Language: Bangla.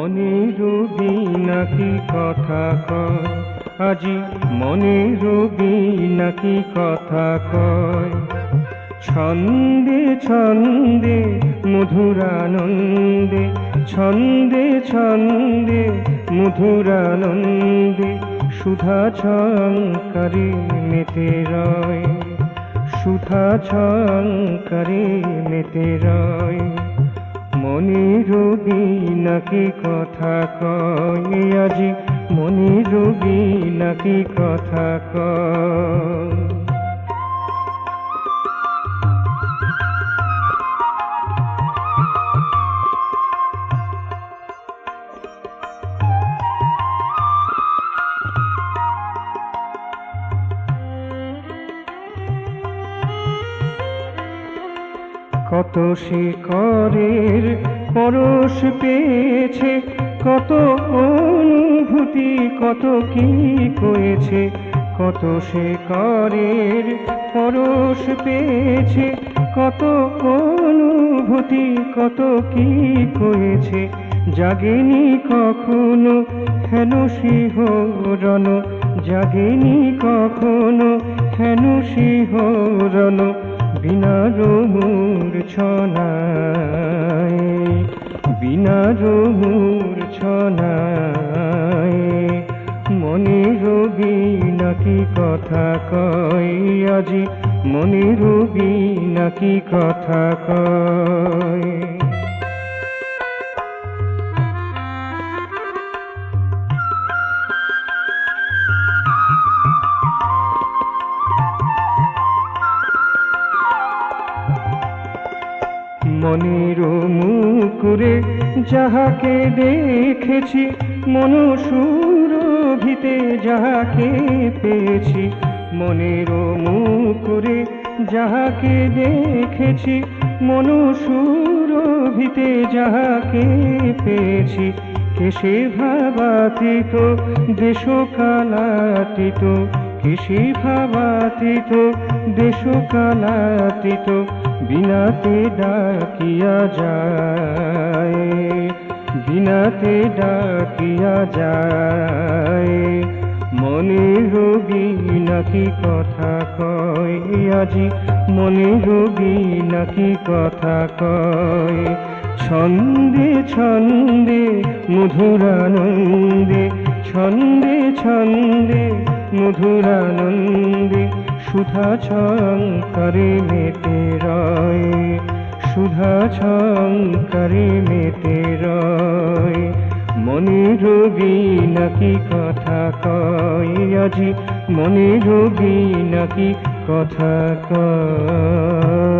মনের রোগী নাকি কথা কয়, আজি মনের রোগী নাকি কথা কয়। ছন্দে ছন্দে মধুরানন্দে, ছন্দে ছন্দে মধুরানন্দে সুধা ঝংকারে মেতে রয়, সুধা ঝংকারে মেতে রয়। মনের রোগী নাকি কথা কয়, আজি মনের রোগী নাকি কথা কয়। কত শিকরের পরশ পেয়েছে, কত অনুভূতি কত কি কয়েছে। কত শিকরের পরশ পেয়েছে, কত অনুভূতি কত কি কয়েছে। জাগেনি কখনো হেন শিহরণ, জাগেনি কখনো হেন শিহরণ বিনার মূর্ছনায়, বিনার মূর্ছনায়। মনের রোগী নাকি কথা কয়, আজি মনের রোগী নাকি কথা কয়। মনের মুকুরে যাহাকে দেখেছি, মন সুরভিতে যাহাকে পেয়েছি। মনের মুকুরে যাহাকে দেখেছি, মন সুরভিতে যাহাকে পেয়েছি। কেশে ভাবাতীত দেশকালাতীত, কেশে ভাবাতীত দেশকালাতীত বিনাতে ডাকিয়া যায়, বিনাতে ডাকিয়া যায়। মনের রোগী নাকি কথা কয়, আজি মনের রোগী নাকি কথা কয়। ছন্দে ছন্দে মধুরানন্দে, ছন্দে ছন্দে মধুরানন্দে সুধা ঝংকারে মেতে রয়, সুধা ঝংকারে মেতে রয়। মনের রোগী নাকি কথা কয়, আজি মনের রোগী নাকি কথা কয়।